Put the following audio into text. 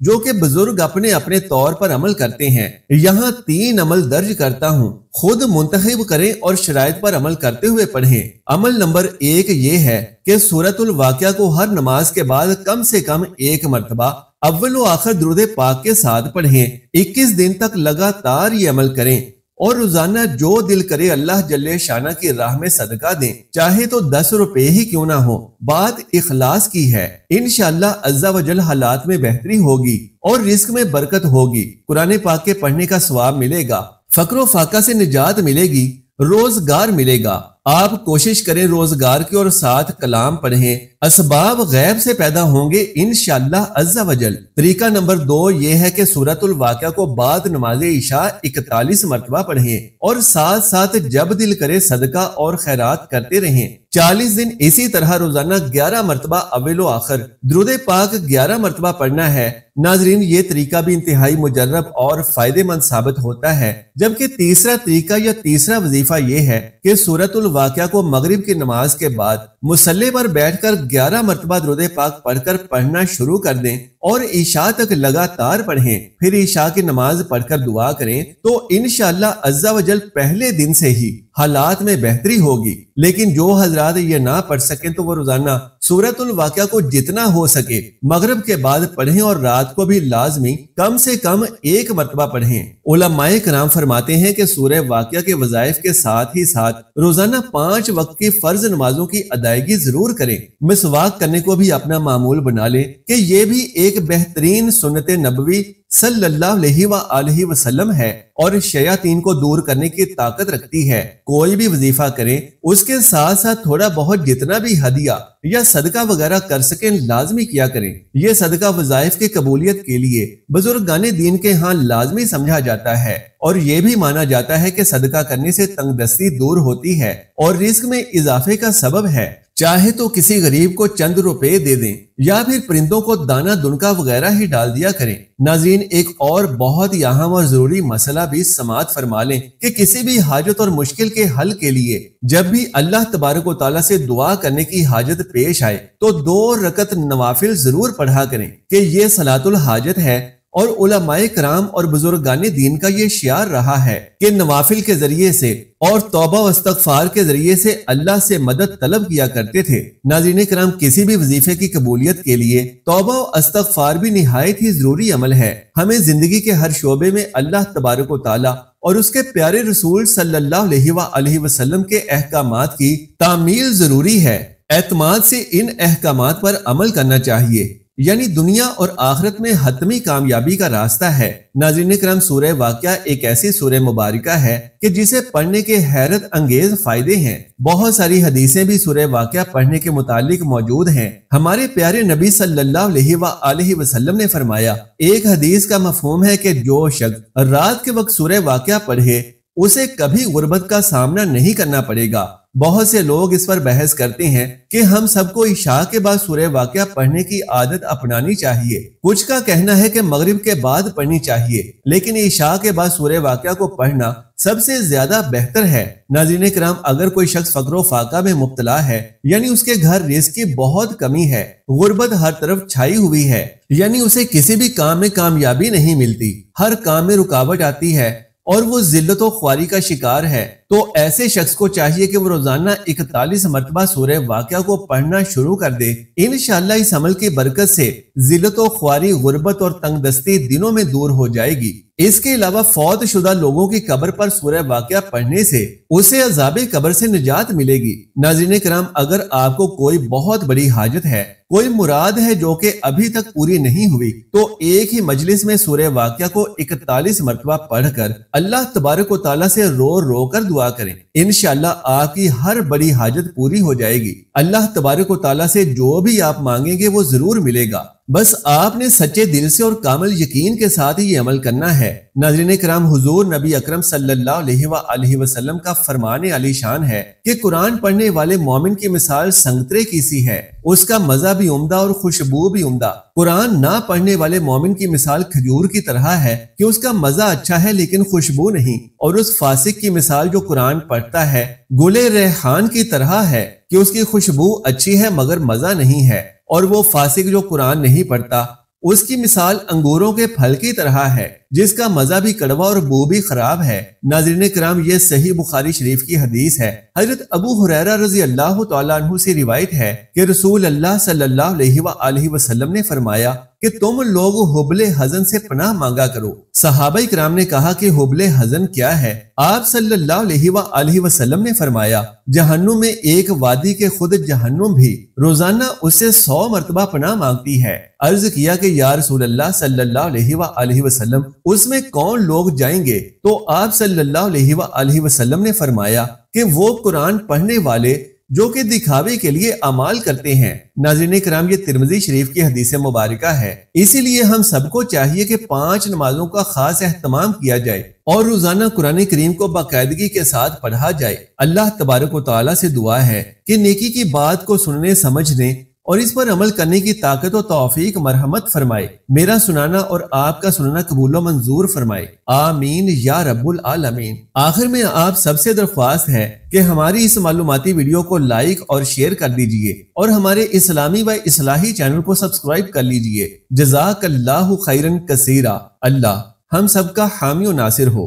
جو کہ بزرگ اپنے اپنے طور پر عمل کرتے ہیں۔ یہاں 3 عمل درج کرتا ہوں، خود منتخب کریں اور شرائط پر عمل کرتے ہوئے پڑھیں۔ عمل نمبر 1 یہ ہے کہ سورۃ الواقعہ کو ہر نماز کے بعد کم سے کم 1 مرتبہ اول و آخر درود پاک کے ساتھ پڑھیں۔ 21 دن تک لگاتار یہ عمل کریں اور روزانہ جو دل کرے اللہ جل شانہ کی راہ میں صدقہ دیں، چاہے تو 10 روپے ہی کیوں نہ ہو۔ بات اخلاص کی ہے، انشاءاللہ عز و جل حالات میں بہتری ہوگی اور رزق میں برکت ہوگی، قرآن پاک کے پڑھنے کا ثواب ملے گا، فقر و فاقہ سے نجات ملے گی، روزگار ملے گا۔ آپ کوشش کریں روزگار کی اور ساتھ کلام پڑھیں، اسباب غیب سے پیدا ہوں گے انشاءاللہ عز و جل۔ طریقہ نمبر 2 یہ ہے کہ سورۃ الواقعہ کو بعد نماز عشاء 41 مرتبہ پڑھیں اور ساتھ ساتھ جب دل کرے صدقہ اور خیرات کرتے رہیں۔ 40 دن اسی طرح روزانہ 11 مرتبہ اول و آخر درود پاک 11 مرتبہ پڑھنا ہے۔ ناظرین، یہ طریقہ بھی انتہائی مجرب اور فائدہ مند ثابت ہوتا ہے، جبکہ تیسرا طریقہ یا تیسرا وظیفہ یہ ہے کہ سورۃ الواقعہ کو مغرب کی نماز کے بعد مصلی پر بیٹھ کر 11 مرتبہ درود پاک پڑھ کر پڑھنا شروع کر دیں اور عشاء تک لگاتار پڑھیں، پھر عشاء کی نماز پڑھ کر دعا کریں تو انشاءاللہ عز و جل پہلے دن سے ہی حالات میں بہتری ہوگی۔ لیکن جو حضرات یہ نہ پڑھ سکیں تو وہ روزانہ سورۃ الواقعہ کو جتنا ہو سکے مغرب کے بعد پڑھیں اور رات کو بھی لازمی کم سے کم 1 مرتبہ پڑھیں۔ علماء کرام فرماتے ہیں کہ سورہ واقعہ کے وظائف کے ساتھ ہی ساتھ روزانہ 5 وقت کی فرض نمازوں کی ادائیگی ضرور کریں۔ مسواک کرنے کو بھی اپنا معمول بنا لیں کہ یہ بھی ایک بہترین سنت نبوی صلی اللہ علیہ وآلہ وسلم ہے اور شیاطین کو دور کرنے کی طاقت رکھتی ہے۔ کوئی بھی وظیفہ کریں، اس کے ساتھ ساتھ تھوڑا بہت جتنا بھی ہدیہ یا صدقہ وغیرہ کر سکیں لازمی کیا کریں۔ یہ صدقہ وظائف کی قبولیت کے لیے بزرگان دین کے ہاں لازمی سمجھا جاتا ہے اور یہ بھی مانا جاتا ہے کہ صدقہ کرنے سے تنگ دستی دور ہوتی ہے اور رزق میں اضافے کا سبب ہے۔ چاہے تو کسی غریب کو چند روپے دے دیں یا پھر پرندوں کو دانہ دنکا وغیرہ ہی ڈال دیا کریں۔ ناظرین، ایک اور بہت اہم اور ضروری مسئلہ بھی سماعت فرما لیں کہ کسی بھی حاجت اور مشکل کے حل کے لیے جب بھی اللہ تبارک و تعالیٰ سے دعا کرنے کی حاجت پیش آئے تو 2 رکعت نوافل ضرور پڑھا کریں کہ یہ صلاۃ الحاجت ہے اور علماء کرام اور بزرگان دین کا یہ شعار رہا ہے کہ نوافل کے ذریعے سے اور توبہ و استغفار کے ذریعے سے اللہ سے مدد طلب کیا کرتے تھے۔ ناظرین کرام، کسی بھی وظیفے کی قبولیت کے لیے توبہ و استغفار بھی نہایت ہی ضروری عمل ہے۔ ہمیں زندگی کے ہر شعبے میں اللہ تبارک و تعالیٰ اور اس کے پیارے رسول صلی اللہ علیہ وآلہ وسلم کے احکامات کی تعمیل ضروری ہے۔ اعتماد سے ان احکامات پر عمل کرنا چاہیے، یعنی دنیا اور آخرت میں حتمی کامیابی کا راستہ ہے۔ ناظرین کرام، سورہ واقعہ ایک ایسی سورہ مبارکہ ہے کہ جسے پڑھنے کے حیرت انگیز فائدے ہیں۔ بہت ساری حدیثیں بھی سورہ واقعہ پڑھنے کے متعلق موجود ہیں۔ ہمارے پیارے نبی صلی اللہ علیہ وآلہ وسلم نے فرمایا، ایک حدیث کا مفہوم ہے کہ جو شخص رات کے وقت سورہ واقعہ پڑھے اسے کبھی غربت کا سامنا نہیں کرنا پڑے گا۔ بہت سے لوگ اس پر بحث کرتے ہیں کہ ہم سب کو عشاء کے بعد سورہ واقعہ پڑھنے کی عادت اپنانی چاہیے۔ کچھ کا کہنا ہے کہ مغرب کے بعد پڑھنی چاہیے، لیکن عشاء کے بعد سورہ واقعہ کو پڑھنا سب سے زیادہ بہتر ہے۔ ناظرین کرام، اگر کوئی شخص فقر و فاقہ میں مبتلا ہے، یعنی اس کے گھر رزق کی بہت کمی ہے، غربت ہر طرف چھائی ہوئی ہے، یعنی اسے کسی بھی کام میں کامیابی نہیں ملتی، ہر کام میں رکاوٹ آتی ہے اور وہ ذلت و خواری کا شکار ہے، تو ایسے شخص کو چاہیے کہ وہ روزانہ 41 مرتبہ سورہ واقعہ کو پڑھنا شروع کر دے۔ انشاءاللہ اس عمل کی برکت سے ذلت و خواری، غربت اور تنگ دستی دنوں میں دور ہو جائے گی۔ اس کے علاوہ فوت شدہ لوگوں کی قبر پر سورہ واقعہ پڑھنے سے اسے عذاب قبر سے نجات ملے گی۔ ناظرین کرام، اگر آپ کو کوئی بہت بڑی حاجت ہے، کوئی مراد ہے جو کہ ابھی تک پوری نہیں ہوئی، تو ایک ہی مجلس میں سورہ واقعہ کو 41 مرتبہ پڑھ کر اللہ تبارک و تعالیٰ سے رو رو کر دعا کریں۔ انشاءاللہ آپ کی ہر بڑی حاجت پوری ہو جائے گی۔ اللہ تبارک و تعالیٰ سے جو بھی آپ مانگیں گے وہ ضرور ملے گا، بس آپ نے سچے دل سے اور کامل یقین کے ساتھ ہی یہ عمل کرنا ہے۔ ناظرین کرام، حضور نبی اکرم صلی اللہ علیہ وآلہ وسلم کا فرمان علی شان ہے کہ قرآن پڑھنے والے مومن کی مثال سنگترے کی سی ہے، اس کا مزہ بھی عمدہ اور خوشبو بھی عمدہ۔ قرآن نہ پڑھنے والے مومن کی مثال کھجور کی طرح ہے کہ اس کا مزہ اچھا ہے لیکن خوشبو نہیں، اور اس فاسق کی مثال جو قرآن پڑھتا ہے گلے ریحان کی طرح ہے کہ اس کی خوشبو اچھی ہے مگر مزہ نہیں ہے، اور وہ فاسق جو قرآن نہیں پڑھتا اس کی مثال انگوروں کے پھل کی طرح ہے جس کا مزہ بھی کڑوا اور بو بھی خراب ہے۔ ناظرین کرام، یہ صحیح بخاری شریف کی حدیث ہے۔ حضرت ابو ہریرہ رضی اللہ تعالیٰ عنہ سے روایت ہے کہ رسول اللہ صلی اللہ علیہ وآلہ وسلم نے فرمایا کہ تم لوگ حبل حزن سے پناہ مانگا کرو۔ صحابہ کرام نے کہا کہ حبل حزن کیا ہے؟ آپ صلی اللہ علیہ وآلہ وسلم نے فرمایا جہنم میں ایک وادی کے خود جہنم بھی روزانہ اس سے 100 مرتبہ پناہ مانگتی ہے۔ عرض کیا کہ یا رسول اللہ صلی اللہ علیہ وآلہ وسلم اس میں کون لوگ جائیں گے؟ تو آپ صلی اللہ علیہ وآلہ وسلم نے فرمایا کہ وہ قرآن پڑھنے والے جو کہ دکھاوے کے لیے اعمال کرتے ہیں۔ ناظرین کرام، یہ ترمذی شریف کی حدیث مبارکہ ہے۔ اسی لیے ہم سب کو چاہیے کہ 5 نمازوں کا خاص اہتمام کیا جائے اور روزانہ قرآن کریم کو باقاعدگی کے ساتھ پڑھا جائے۔ اللہ تبارک و تعالیٰ سے دعا ہے کہ نیکی کی بات کو سننے، سمجھنے اور اس پر عمل کرنے کی طاقت و توفیق مرحمت فرمائے۔ میرا سنانا اور آپ کا سننا قبول و منظور فرمائے، آمین یا رب العالمین۔ آخر میں آپ سب سے درخواست ہے کہ ہماری اس معلوماتی ویڈیو کو لائک اور شیئر کر دیجئے اور ہمارے اسلامی و اصلاحی چینل کو سبسکرائب کر لیجئے۔ جزاک اللہ خیرا کثیرا۔ اللہ ہم سب کا حامی و ناصر ہو۔